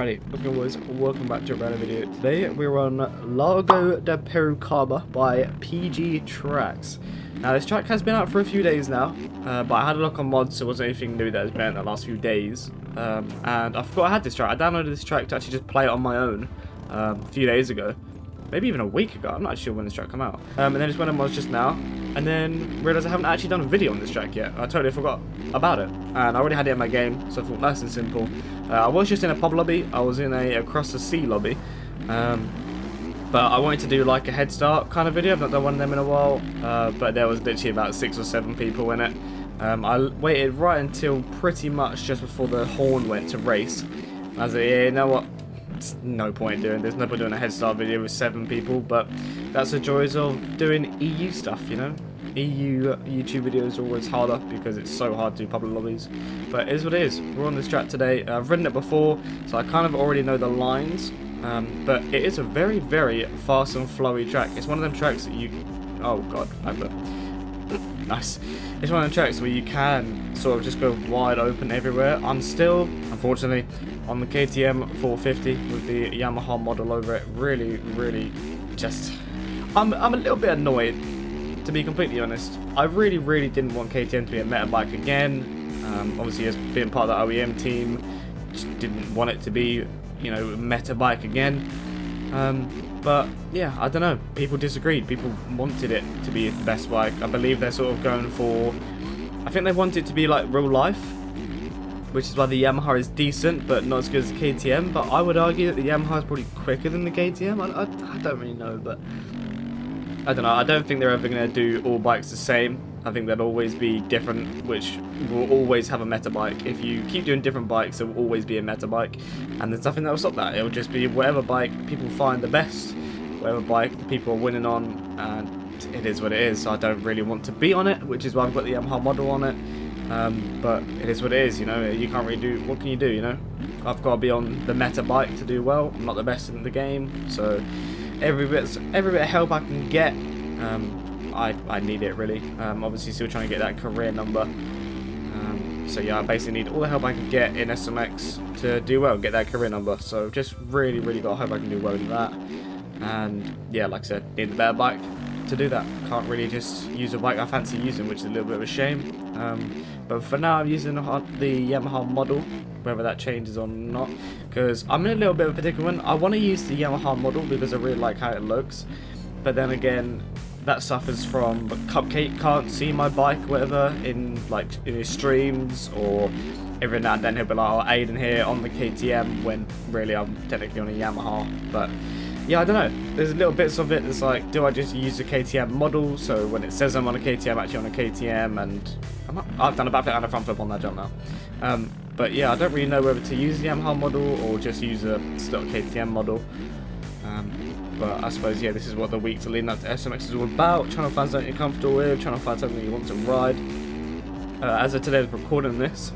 Alrighty, okay boys, welcome back to a brand new video. Today we're on Largo de Perucaba by PG Tracks. Now this track has been out for a few days now, but I had a look on mods, so it wasn't anything new that has been out in the last few days. And I forgot I had this track. I downloaded this track to actually just play it on my own a few days ago. Maybe even a week ago, I'm not sure when this track came out. And then just went on mods just now, and then realised I haven't actually done a video on this track yet. I totally forgot about it. And I already had it in my game, so I thought nice and simple. I was just in a pub lobby, I was in a across the sea lobby. But I wanted to do like a head start kind of video. I've not done one of them in a while, but there was literally about 6 or 7 people in it. I waited right until pretty much just before the horn went to race. I was like, yeah, you know what? There's no point doing this. No point doing a head start video with 7 people, but that's the joys of doing EU stuff, you know? EU YouTube videos are always harder because it's so hard to do public lobbies, but it is what it is. We're on this track today. I've ridden it before, so I kind of already know the lines, but it is a very, very fast and flowy track. It's one of them tracks that you... Oh god, nice. It's one of them tracks where you can sort of just go wide open everywhere. I'm still, unfortunately, on the KTM 450 with the Yamaha model over it. Really just... I'm a little bit annoyed, to be completely honest. I really didn't want KTM to be a meta bike again. Obviously, as being part of the OEM team, just didn't want it to be, you know, a meta bike again. But yeah, I don't know. People disagreed. People wanted it to be the best bike. I believe they're sort of going for... I think they want it to be like real life, which is why the Yamaha is decent, but not as good as the KTM. But I would argue that the Yamaha is probably quicker than the KTM. I don't really know, but I don't know. I don't think they're ever going to do all bikes the same. I think they'll always be different, which will always have a meta bike. If you keep doing different bikes, there will always be a meta bike, and there's nothing that will stop that. It will just be whatever bike people find the best, whatever bike the people are winning on, and it is what it is. I don't really want to be on it, which is why I've got the Yamaha model on it. But it is what it is, you know. You can't really do... What can you do, you know? I've got to be on the meta bike to do well. I'm not the best in the game, so every bit of help I can get, I need it really. Obviously still trying to get that career number. So yeah, I basically need all the help I can get in SMX to do well, get that career number. So just really got to hope I can do well in that. And yeah, like I said, need a better bike to do that. Can't really just use a bike I fancy using, which is a little bit of a shame. But for now I'm using the Yamaha model, whether that changes or not, because I'm in a little bit of a predicament. I want to use the Yamaha model because I really like how it looks, but then again, that suffers from Cupcake can't see my bike, whatever, in his streams, or every now and then he'll be like, oh, Aiden here on the KTM, when really I'm technically on a Yamaha. But yeah, I don't know. There's little bits of it that's like, do I just use the KTM model, so when it says I'm on a KTM, actually on a KTM, and I've done a backflip and a front flip on that jump now. But yeah, I don't really know whether to use the Yamaha model or just use a stock KTM model. But I suppose, yeah, this is what the weeks leading up to SMX is all about. Trying to find something you're comfortable with, trying to find something you want to ride. As of today, I'm recording this,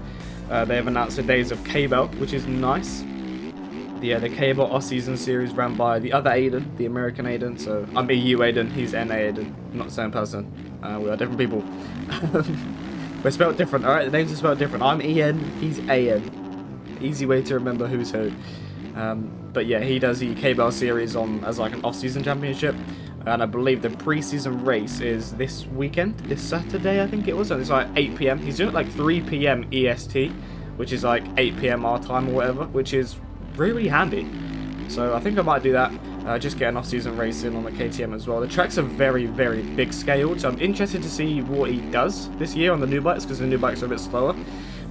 they have announced the days of Kell, which is nice. The Kell off-season series ran by the other Aiden, the American Aiden. So I'm EU Aiden, he's NA Aiden. I'm not the same person. We are different people. We're spelled different, alright? The names are spelled different. I'm EN, he's AN. Easy way to remember who's who. But yeah, he does the Kell series on as like an off-season championship, and I believe the pre-season race is this weekend, this Saturday I think it was, and it's like 8 PM. He's doing it like 3 PM EST, which is like 8 PM our time or whatever, which is really handy. So I think I might do that, just get an off-season race in on the KTM as well. The tracks are very big scaled, so I'm interested to see what he does this year on the new bikes, because the new bikes are a bit slower.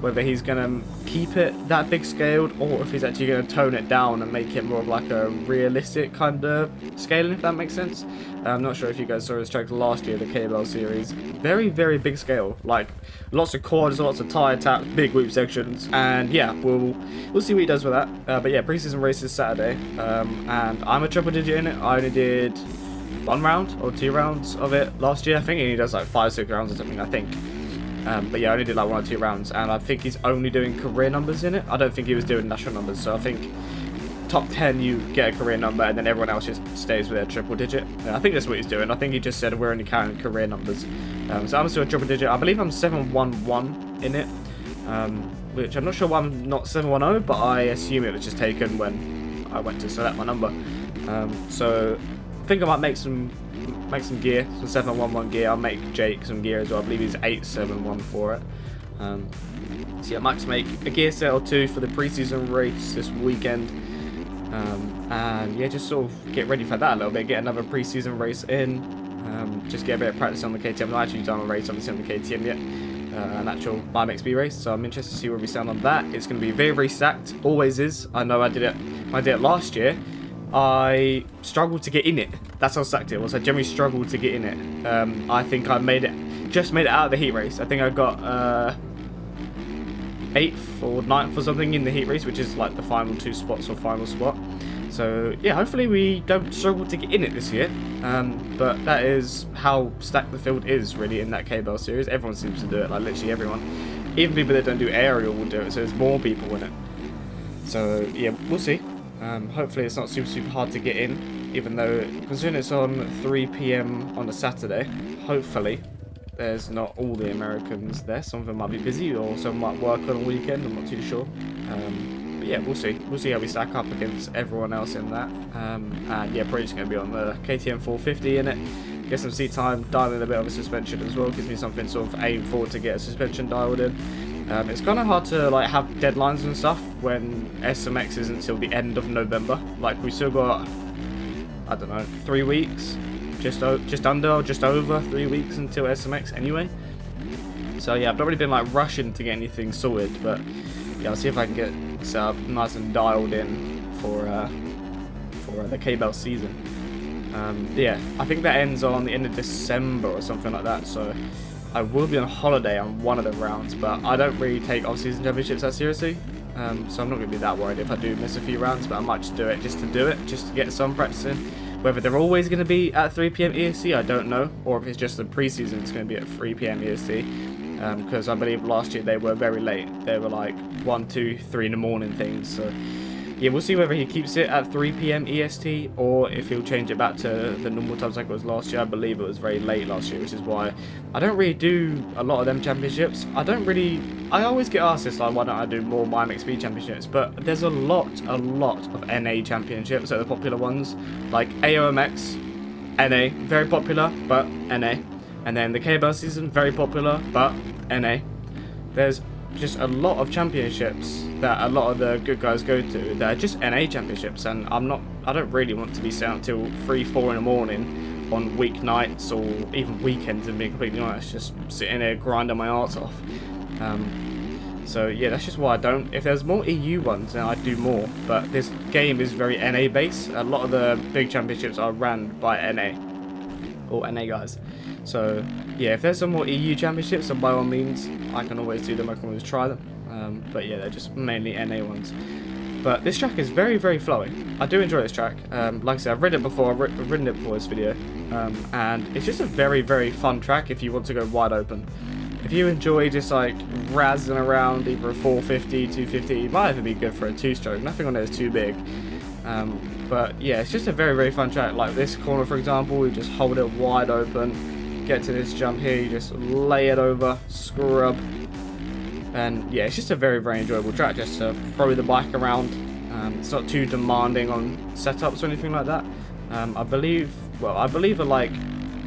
Whether he's going to keep it that big scaled, or if he's actually going to tone it down and make it more of like a realistic kind of scaling, if that makes sense. I'm not sure if you guys saw his track last year, the Kell series. Very big scale, like lots of quads, lots of tyre taps, big whoop sections, and yeah, we'll see what he does with that. But yeah, pre-season race is Saturday, and I'm a triple digit in it. I only did 1 round or 2 rounds of it last year. I think he does like 5-6 rounds or something, I think. But yeah, I only did like 1 or 2 rounds, and I think he's only doing career numbers in it. I don't think he was doing national numbers, so I think top 10 you get a career number, and then everyone else just stays with their triple digit. I think that's what he's doing. I think he just said we're only counting career numbers. So I'm still a triple digit. I believe I'm 711 in it. which I'm not sure why I'm not 710, but I assume it was just taken when I went to select my number. So I think I might make some gear, some 711 gear. I'll make Jake some gear as well. I believe he's 871 for it. So yeah, I might just make a gear set or two for the preseason race this weekend. And yeah, just sort of get ready for that a little bit, get another preseason race in, just get a bit of practice on the KTM. I've not actually done a race on the KTM yet, an actual MyMXB race, so I'm interested to see where we stand on that. It's going to be very, very stacked, always is. I know I did it last year. I struggled to get in it. That's how stacked it was. I generally struggled to get in it. I think I just made it out of the heat race. I think I got 8th or 9th or something in the heat race, which is like the final 2 spots or final spot. So yeah, hopefully we don't struggle to get in it this year. But that is how stacked the field is really in that K-Bell series. Everyone seems to do it, like literally everyone. Even people that don't do aerial will do it, so there's more people in it. So yeah, we'll see. Hopefully it's not super hard to get in, even though considering it's on 3 PM on a Saturday, hopefully there's not all the Americans there. Some of them might be busy, or some might work on a weekend, I'm not too sure. But yeah, we'll see. We'll see how we stack up against everyone else in that. And yeah, probably just going to be on the KTM 450 in it. Get some seat time, dial in a bit of a suspension as well. Gives me something sort of aim for to get a suspension dialed in. It's kind of hard to like have deadlines and stuff when SMX isn't until the end of November. Like we still got, I don't know, 3 weeks, just under or just over 3 weeks until SMX anyway. So yeah, I've not really been like rushing to get anything sorted, but yeah, I'll see if I can get set up nice and dialed in for the K-Bell season. Yeah, I think that ends on the end of December or something like that. So I will be on holiday on one of the rounds, but I don't really take off-season championships that seriously. So I'm not going to be that worried if I do miss a few rounds, but I might just do it just to get some practice in. Whether they're always going to be at 3 PM EST, I don't know, or if it's just the preseason it's going to be at 3 PM EST. Because I believe last year they were very late. They were like 1, 2, 3 in the morning things. So yeah, we'll see whether he keeps it at 3 PM EST or if he'll change it back to the normal times like it was last year. I believe it was very late last year, which is why I don't really do a lot of them championships. I always get asked this, like, why don't I do more MyMXB championships? But there's a lot of NA championships that are the popular ones, like AOMX, NA, very popular, but NA. And then the K-Bell season, very popular, but NA. There's just a lot of championships that a lot of the good guys go to that are just NA championships, and I don't really want to be sat until 3, 4 in the morning on weeknights or even weekends, and being completely honest, just sitting there grinding my arse off. So yeah, that's just why I don't. If there's more EU ones, then I'd do more, but this game is very NA based. A lot of the big championships are ran by NA or NA guys. So yeah, if there's some more EU championships, then by all means I can always do them, I can always try them. But yeah, they're just mainly NA ones. But this track is very flowing. I do enjoy this track. Like I said, I've ridden it before, I've ridden it before this video, and it's just a very fun track if you want to go wide open. If you enjoy just like razzing around either a 450, 250, it might even be good for a 2-stroke. Nothing on it is too big. But yeah, it's just a very fun track. Like this corner, for example, you just hold it wide open. Get to this jump here, you just lay it over, scrub, and yeah, it's just a very enjoyable track just to throw the bike around. It's not too demanding on setups or anything like that. I believe like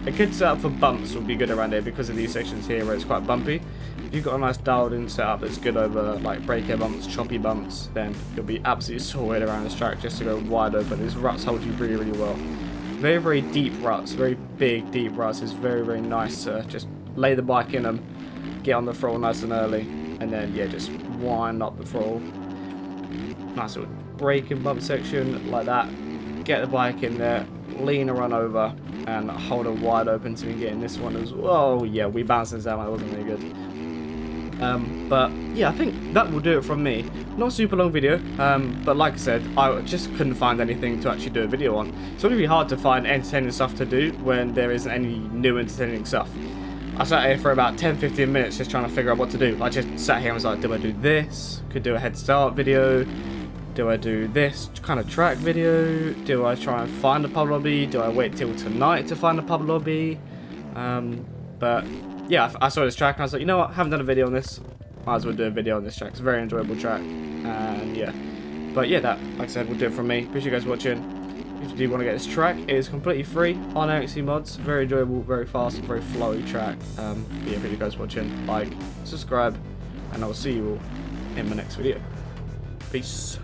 a good setup for bumps would be good around here because of these sections here where it's quite bumpy. If you've got a nice dialed in setup that's good over like breaker bumps, choppy bumps, then you'll be absolutely sorted around this track just to go wide open. These ruts hold you really well. Very deep ruts, very big deep ruts. It's very nice to just lay the bike in them, get on the throttle nice and early, and then yeah, just wind up the throttle. Nice little braking bump section like that. Get the bike in there, lean and run over, and hold it wide open to get in this one as well. Yeah, we bounced this out, that wasn't really good. But yeah, I think that will do it from me. Not a super long video, but like I said, I just couldn't find anything to actually do a video on. It's really hard to find entertaining stuff to do when there isn't any new entertaining stuff. I sat here for about 10-15 minutes just trying to figure out what to do. I just sat here and was like, do I do this? Could do a head start video. Do I do this kind of track video? Do I try and find a pub lobby? Do I wait till tonight to find a pub lobby? But yeah, I saw this track and I was like, you know what, I haven't done a video on this. might as well do a video on this track. It's a very enjoyable track, and yeah. But yeah, that, like I said, will do it from me. Appreciate you guys watching. If you do want to get this track, it is completely free on AXE Mods. Very enjoyable, very fast, very flowy track. But yeah, appreciate you guys watching. Like, subscribe, and I will see you all in my next video. Peace.